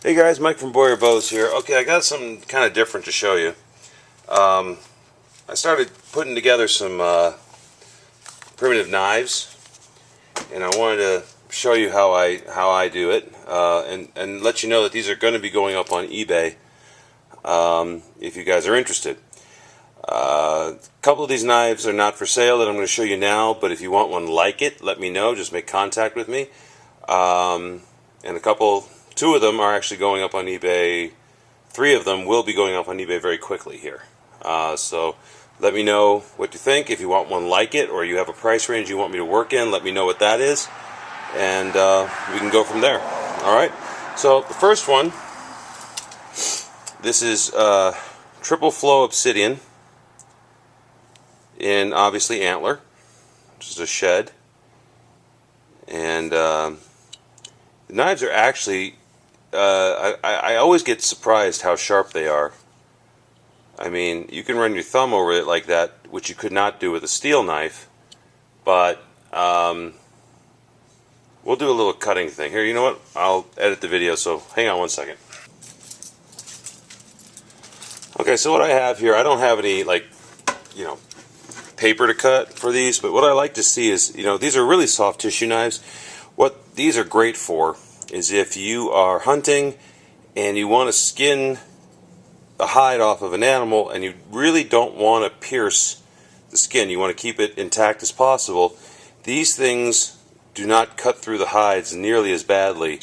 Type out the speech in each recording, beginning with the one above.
Hey guys, Mike from Boyer Bows here. Okay, I got something kind of different to show you. I started putting together some primitive knives, and I wanted to show you how I do it, and let you know that these are going to be going up on eBay if you guys are interested. A couple of these knives are not for sale that I'm going to show you now, but if you want one like it, let me know. Just make contact with me. And two of them are actually going up on eBay. 3 of them will be going up on eBay very quickly here. So let me know what you think. If you want one like it, or you have a price range you want me to work in, let me know what that is, and we can go from there. Alright, so the first one, this is Triple Flow Obsidian in obviously antler, which is a shed. And the knives are actually, I always get surprised how sharp they are. I mean, you can run your thumb over it like that, which you could not do with a steel knife, but we'll do a little cutting thing. Here, you know what? I'll edit the video, so hang on one second. Okay, so what I have here, I don't have any, paper to cut for these, but what I like to see is, these are really soft tissue knives. What these are great for is if you are hunting and you want to skin the hide off of an animal and you really don't want to pierce the skin, you want to keep it intact as possible, these things do not cut through the hides nearly as badly.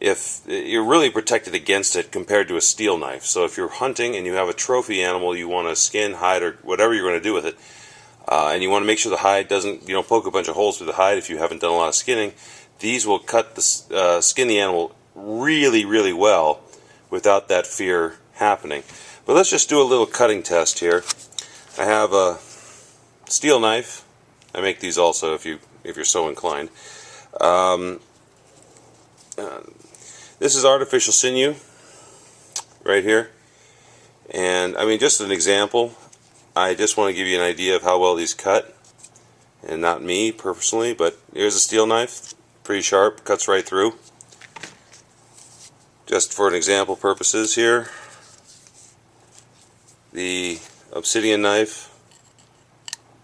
If you're really protected against it compared to a steel knife. So if you're hunting and you have a trophy animal you want to skin, hide, or whatever you're going to do with it, and you want to make sure the hide doesn't, poke a bunch of holes through the hide if you haven't done a lot of skinning, these will cut the skin the animal really, really well without that fear happening. But let's just do a little cutting test here. I have a steel knife. I make these also if you're so inclined. This is artificial sinew right here, and I mean, just an example. I just want to give you an idea of how well these cut, and not me personally, but here's a steel knife, pretty sharp, cuts right through. Just for an example purposes here, the obsidian knife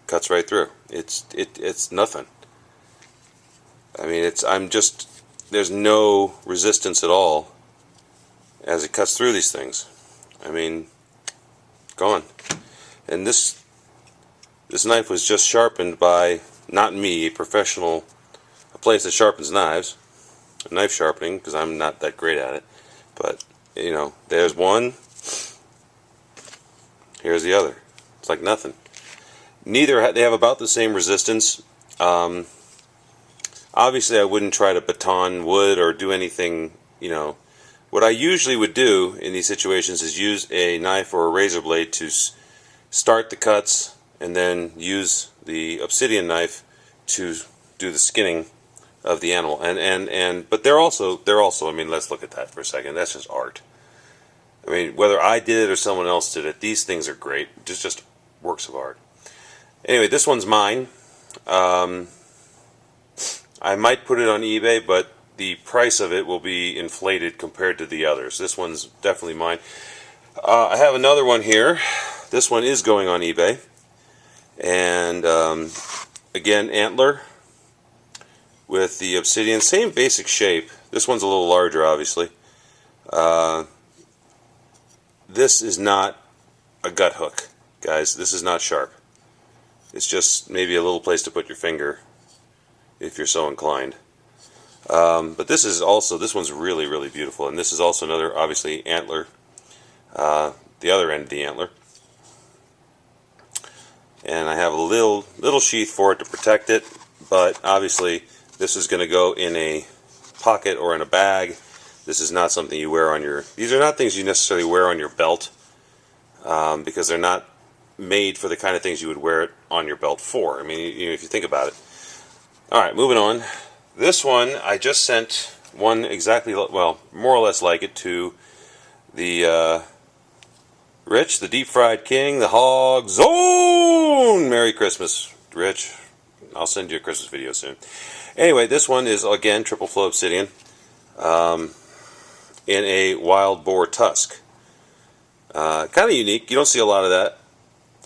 cuts right through. It's nothing. I mean, there's no resistance at all as it cuts through these things. I mean, gone. And this knife was just sharpened by, not me, a place that sharpens knives, knife sharpening, because I'm not that great at it. But, there's one, here's the other. It's like nothing. They have about the same resistance. Obviously, I wouldn't try to baton wood or do anything, What I usually would do in these situations is use a knife or a razor blade to start the cuts, and then use the obsidian knife to do the skinning of the animal. But they're also, I mean, let's look at that for a second. That's just art. I mean, whether I did it or someone else did it, these things are great. Just works of art. Anyway, this one's mine. I might put it on eBay, but the price of it will be inflated compared to the others. This one's definitely mine. I have another one here. This one is going on eBay. And again, antler with the obsidian. Same basic shape. This one's a little larger, obviously. This is not a gut hook, guys. This is not sharp. It's just maybe a little place to put your finger if you're so inclined. But this one's really, really beautiful. And this is also another, obviously, antler. The other end of the antler. And I have a little sheath for it to protect it, but obviously this is going to go in a pocket or in a bag. This is not something you wear on these are not things you necessarily wear on your belt, because they're not made for the kind of things you would wear it on your belt for. I mean, if you think about it. Alright, moving on. This one, I just sent one exactly, well, more or less like it to the Rich, the Deep Fried King, the Hog Zone. Merry Christmas, Rich. I'll send you a Christmas video soon. Anyway, this one is, again, Triple Flow Obsidian. in a wild boar tusk. Kind of unique. You don't see a lot of that.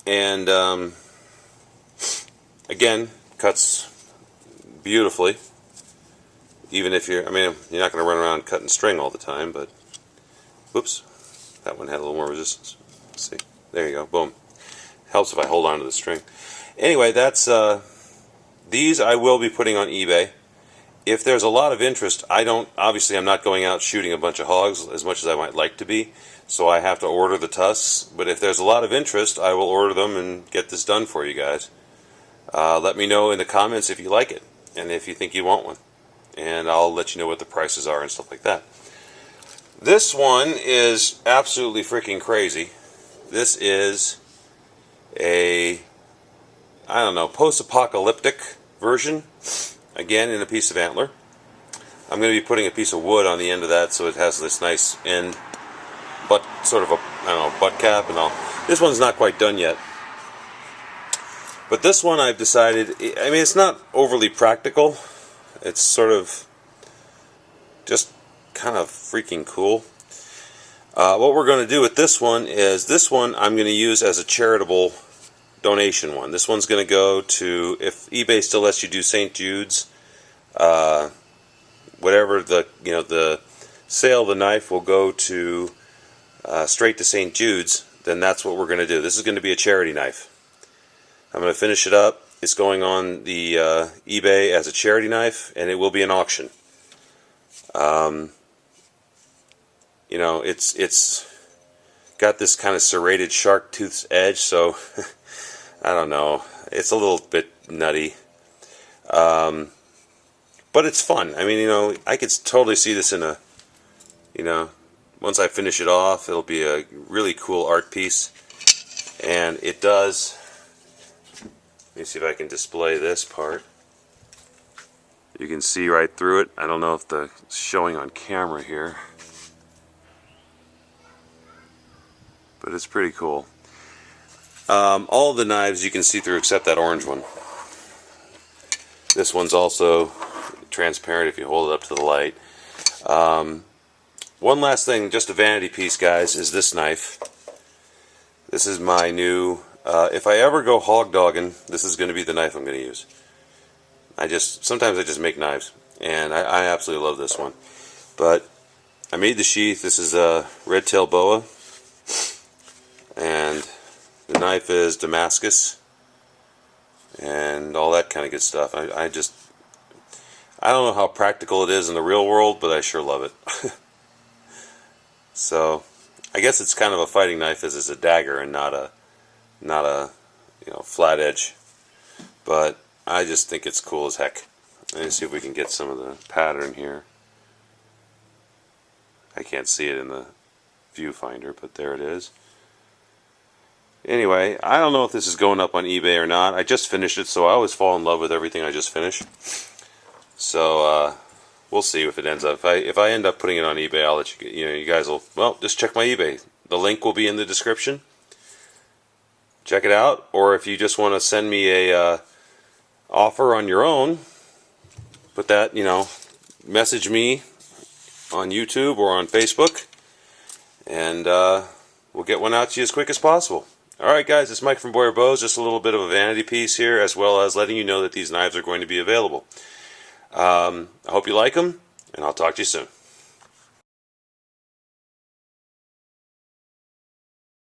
And again, cuts beautifully. Even if you're not going to run around cutting string all the time, but whoops, that one had a little more resistance. Let's see, there you go, boom. Helps if I hold on to the string. Anyway, that's these I will be putting on eBay. If there's a lot of interest, obviously I'm not going out shooting a bunch of hogs as much as I might like to be, so I have to order the tusks. But if there's a lot of interest, I will order them and get this done for you guys. Let me know in the comments if you like it and if you think you want one, and I'll let you know what the prices are and stuff like that. This one is absolutely freaking crazy. This is a, I don't know, post-apocalyptic version, again in a piece of antler. I'm going to be putting a piece of wood on the end of that so it has this nice end, but sort of a, I don't know, butt cap and all. This one's not quite done yet. But this one I've decided, it's not overly practical. It's sort of just kind of freaking cool. What we're going to do with this one is, this one I'm going to use as a charitable donation one. This one's going to go to, if eBay still lets you do St. Jude's, whatever the sale of the knife will go to straight to St. Jude's, then that's what we're going to do. This is going to be a charity knife. I'm going to finish it up. It's going on the eBay as a charity knife, and it will be an auction. It's got this kind of serrated shark tooth's edge, so I don't know. It's a little bit nutty. But it's fun. I could totally see this in a, once I finish it off, it'll be a really cool art piece. And it does, let me see if I can display this part. You can see right through it. I don't know if it's showing on camera here, but it's pretty cool. All of the knives you can see through except that orange one. This one's also transparent if you hold it up to the light. One last thing, just a vanity piece, guys, is this knife. This is my new, if I ever go hog dogging, this is going to be the knife I'm going to use. Sometimes I just make knives, and I absolutely love this one. But I made the sheath. This is a red tail boa, and the knife is Damascus, and all that kind of good stuff. I don't know how practical it is in the real world, but I sure love it. So I guess it's kind of a fighting knife, as it's a dagger and not a flat edge. But I just think it's cool as heck. Let's see if we can get some of the pattern here. I can't see it in the viewfinder, but there it is. Anyway, I don't know if this is going up on eBay or not. I just finished it, so I always fall in love with everything I just finish. So we'll see if it ends up. If I end up putting it on eBay, I'll let you guys will. Well, just check my eBay. The link will be in the description. Check it out, or if you just want to send me a offer on your own, put that, message me on YouTube or on Facebook, and we'll get one out to you as quick as possible. Alright guys, it's Mike from Boyer Bows, just a little bit of a vanity piece here, as well as letting you know that these knives are going to be available. I hope you like them, and I'll talk to you soon.